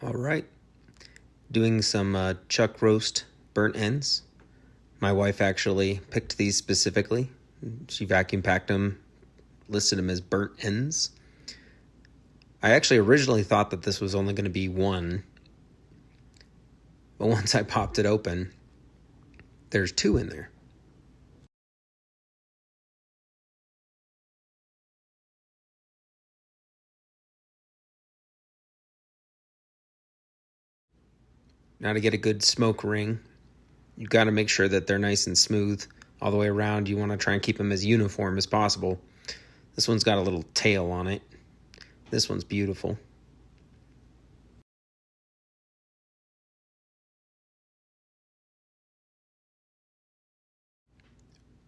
All right, doing some chuck roast burnt ends. My wife actually picked these specifically. She vacuum packed them, listed them as burnt ends. I actually originally thought that this was only going to be one, but once I popped it open, there's two in there. Now, to get a good smoke ring, you've got to make sure that they're nice and smooth all the way around. You want to try and keep them as uniform as possible. This one's got a little tail on it. This one's beautiful.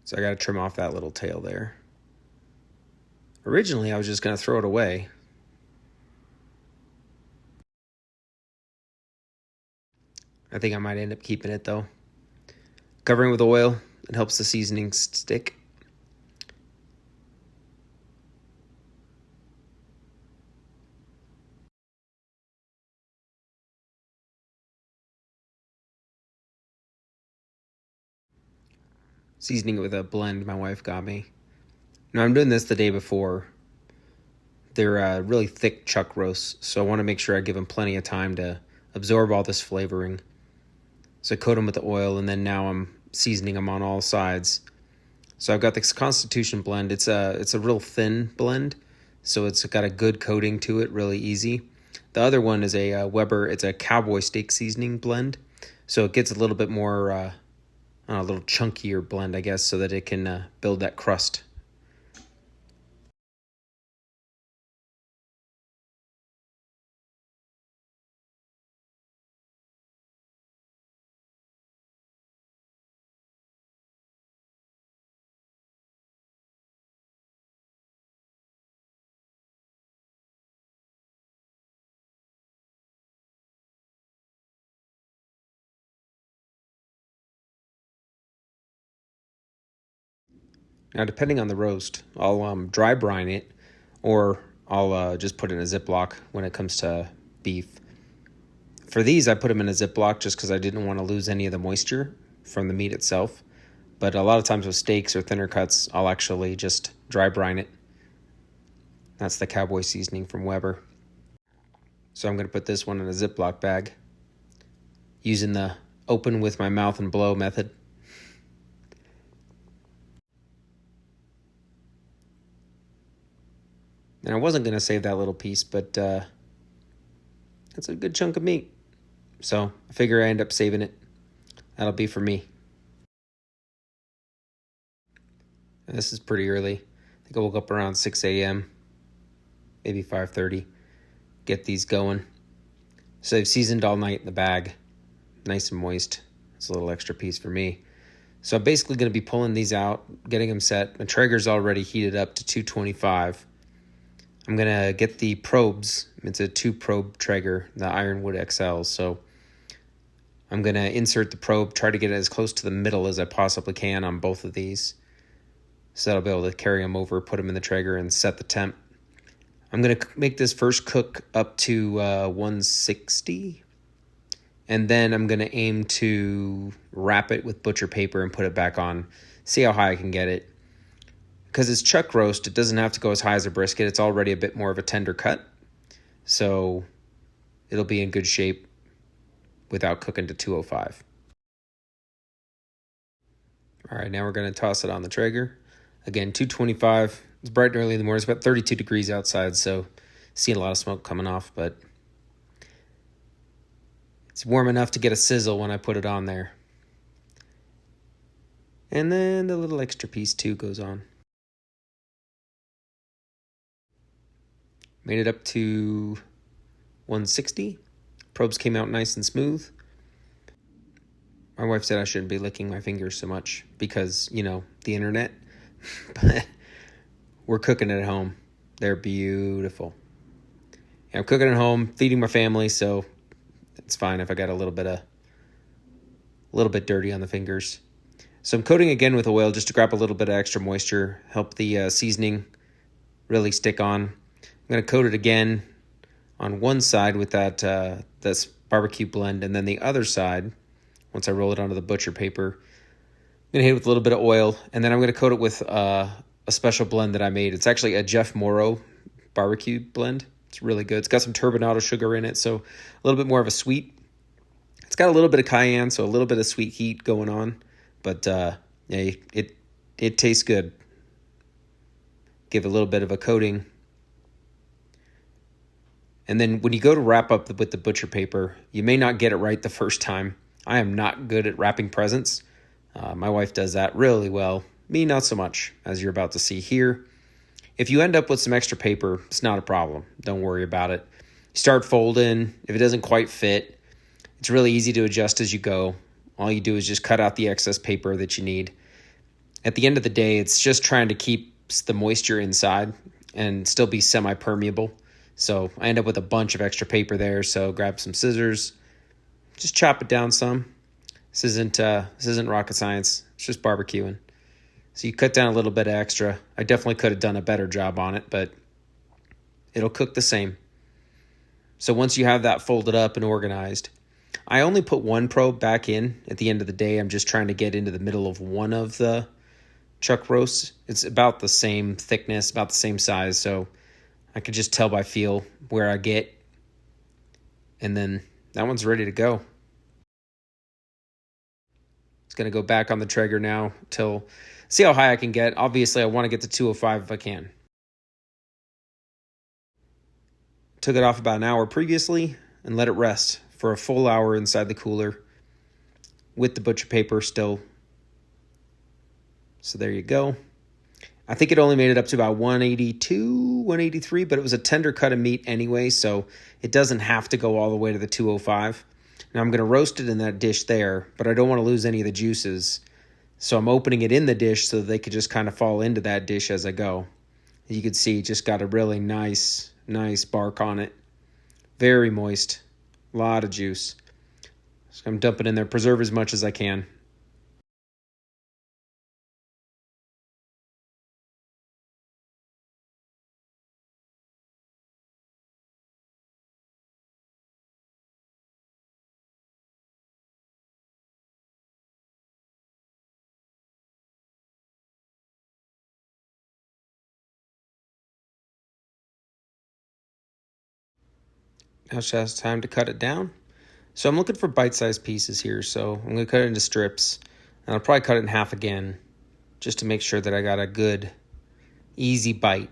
So I got to trim off that little tail there. Originally, I was just going to throw it away. I think I might end up keeping it though. Covering with oil, it helps the seasoning stick. Seasoning it with a blend my wife got me. Now I'm doing this the day before. They're really thick chuck roasts, so I want to make sure I give them plenty of time to absorb all this flavoring. So I coat them with the oil, and then now I'm seasoning them on all sides. So I've got this Constitution blend. It's a real thin blend, so it's got a good coating to it, really easy. The other one is a Weber. It's a cowboy steak seasoning blend, so it gets a little bit more, a little chunkier blend, I guess, so that it can build that crust. Now, depending on the roast, I'll dry brine it, or I'll just put it in a Ziploc when it comes to beef. For these, I put them in a Ziploc just because I didn't want to lose any of the moisture from the meat itself. But a lot of times with steaks or thinner cuts, I'll actually just dry brine it. That's the cowboy seasoning from Weber. So I'm going to put this one in a Ziploc bag using the open with my mouth and blow method. And I wasn't going to save that little piece, but it's a good chunk of meat. So I figure I end up saving it. That'll be for me. And this is pretty early. I think I woke up around 6 a.m., maybe 5:30. Get these going. So they've seasoned all night in the bag. Nice and moist. It's a little extra piece for me. So I'm basically going to be pulling these out, getting them set. My Traeger's already heated up to 225. I'm going to get the probes. It's a 2-probe Traeger, the Ironwood XL. So I'm going to insert the probe, try to get it as close to the middle as I possibly can on both of these. So that'll be able to carry them over, put them in the Traeger, and set the temp. I'm going to make this first cook up to 160. And then I'm going to aim to wrap it with butcher paper and put it back on. See how high I can get it. Because it's chuck roast, it doesn't have to go as high as a brisket. It's already a bit more of a tender cut. So it'll be in good shape without cooking to 205. All right, now we're going to toss it on the Traeger. Again, 225. It's bright and early in the morning. It's about 32 degrees outside, so seeing a lot of smoke coming off, but it's warm enough to get a sizzle when I put it on there. And then the little extra piece too goes on. Made it up to 160. Probes came out nice and smooth. My wife said I shouldn't be licking my fingers so much because, the internet. But we're cooking it at home. They're beautiful. And I'm cooking at home, feeding my family, so it's fine if I got a little bit dirty on the fingers. So I'm coating again with oil just to grab a little bit of extra moisture, help the seasoning really stick on. I'm going to coat it again on one side with that this barbecue blend, and then the other side, once I roll it onto the butcher paper, I'm going to hit it with a little bit of oil, and then I'm going to coat it with a special blend that I made. It's actually a Jeff Morrow barbecue blend. It's really good. It's got some turbinado sugar in it, so a little bit more of a sweet. It's got a little bit of cayenne, so a little bit of sweet heat going on, but yeah, it tastes good. Give a little bit of a coating. And then when you go to wrap up with the butcher paper, you may not get it right the first time. I am not good at wrapping presents. My wife does that really well. Me, not so much, as you're about to see here. If you end up with some extra paper, it's not a problem. Don't worry about it. Start folding. If it doesn't quite fit, it's really easy to adjust as you go. All you do is just cut out the excess paper that you need. At the end of the day, it's just trying to keep the moisture inside and still be semi-permeable. So I end up with a bunch of extra paper there. So grab some scissors, just chop it down some. This isn't rocket science. It's just barbecuing. So you cut down a little bit of extra. I definitely could have done a better job on it, but it'll cook the same. So once you have that folded up and organized, I only put one probe back in. At the end of the day, I'm just trying to get into the middle of one of the chuck roasts. It's about the same thickness, about the same size, so I could just tell by feel where I get. And then that one's ready to go. It's going to go back on the Traeger now till see how high I can get. Obviously, I want to get to 205 if I can. Took it off about an hour previously and let it rest for a full hour inside the cooler with the butcher paper still. So there you go. I think it only made it up to about 182, 183, but it was a tender cut of meat anyway, so it doesn't have to go all the way to the 205. Now I'm going to roast it in that dish there, but I don't want to lose any of the juices. So I'm opening it in the dish so that they could just kind of fall into that dish as I go. You can see just got a really nice bark on it. Very moist. A lot of juice. So I'm dumping in there. Preserve as much as I can. Now it's just time to cut it down. So I'm looking for bite-sized pieces here. So I'm going to cut it into strips. And I'll probably cut it in half again just to make sure that I got a good, easy bite.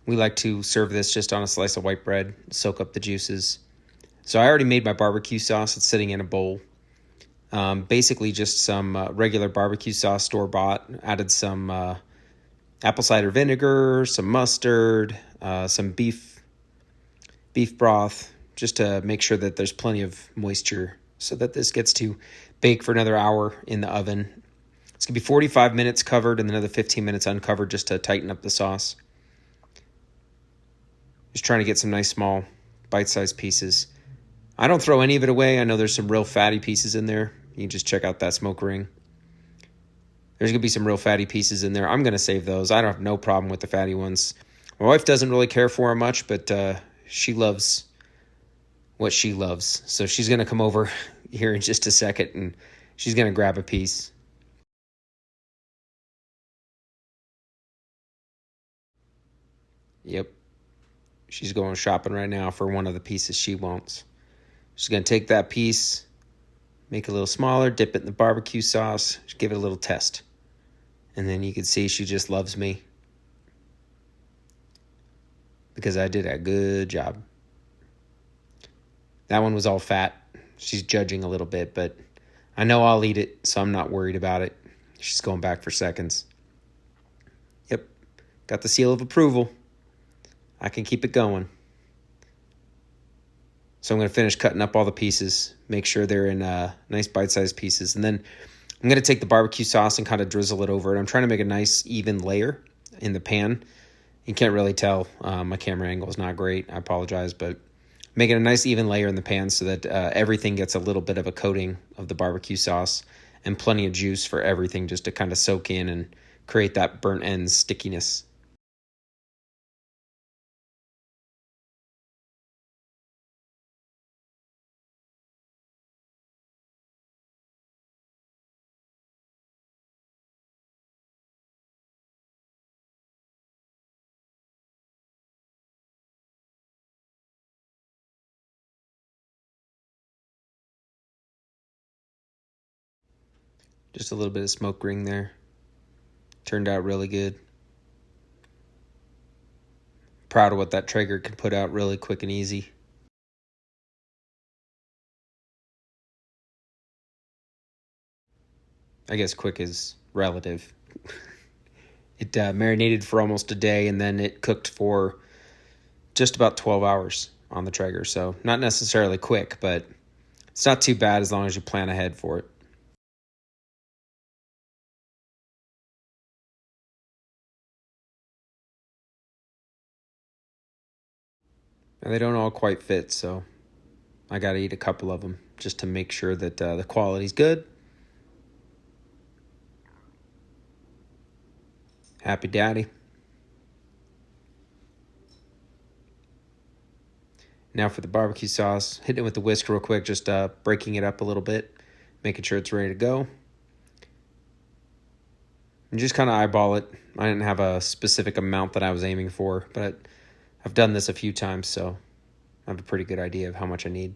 We like to serve this just on a slice of white bread, soak up the juices. So I already made my barbecue sauce. It's sitting in a bowl. Basically just some regular barbecue sauce, store-bought. Added some apple cider vinegar, some mustard, some beef broth, just to make sure that there's plenty of moisture so that this gets to bake for another hour in the oven. It's going to be 45 minutes covered and another 15 minutes uncovered just to tighten up the sauce. Just trying to get some nice small bite-sized pieces. I don't throw any of it away. I know there's some real fatty pieces in there. You can just check out that smoke ring. There's going to be some real fatty pieces in there. I'm going to save those. I don't have no problem with the fatty ones. My wife doesn't really care for them much, but she loves what she loves. So she's going to come over here in just a second, and she's going to grab a piece. Yep. She's going shopping right now for one of the pieces she wants. She's going to take that piece, make it a little smaller, dip it in the barbecue sauce, give it a little test. And then you can see she just loves me because I did a good job. That one was all fat. She's judging a little bit, but I know I'll eat it, so I'm not worried about it. She's going back for seconds. Yep, got the seal of approval. I can keep it going. So I'm going to finish cutting up all the pieces, make sure they're in nice bite-sized pieces, and then I'm going to take the barbecue sauce and kind of drizzle it over it. I'm trying to make a nice even layer in the pan. You can't really tell. My camera angle is not great. I apologize, but making a nice even layer in the pan so that everything gets a little bit of a coating of the barbecue sauce and plenty of juice for everything just to kind of soak in and create that burnt end stickiness. Just a little bit of smoke ring there. Turned out really good. Proud of what that Traeger can put out really quick and easy. I guess quick is relative. It marinated for almost a day, and then it cooked for just about 12 hours on the Traeger. So not necessarily quick, but it's not too bad as long as you plan ahead for it. And they don't all quite fit, so I got to eat a couple of them just to make sure that the quality's good. Happy daddy. Now for the barbecue sauce, hitting it with the whisk real quick, just breaking it up a little bit, making sure it's ready to go. And just kind of eyeball it. I didn't have a specific amount that I was aiming for, but I've done this a few times, so I have a pretty good idea of how much I need.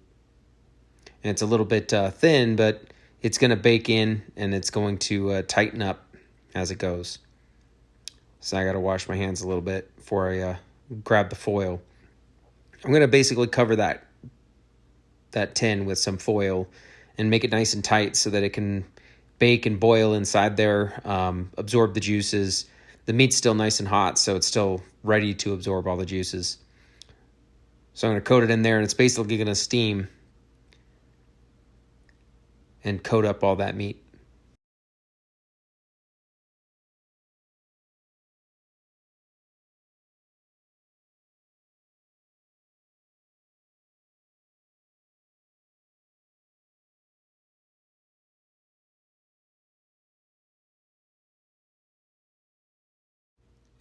And it's a little bit thin, but it's going to bake in, and it's going to tighten up as it goes. So I got to wash my hands a little bit before I grab the foil. I'm going to basically cover that tin with some foil and make it nice and tight so that it can bake and boil inside there, absorb the juices. The meat's still nice and hot, so it's still ready to absorb all the juices. So I'm going to coat it in there, and it's basically going to steam and coat up all that meat.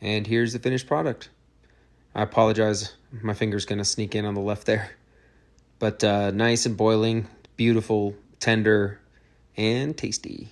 And here's the finished product. I apologize, my finger's going to sneak in on the left there. But nice and boiling, beautiful, tender, and tasty.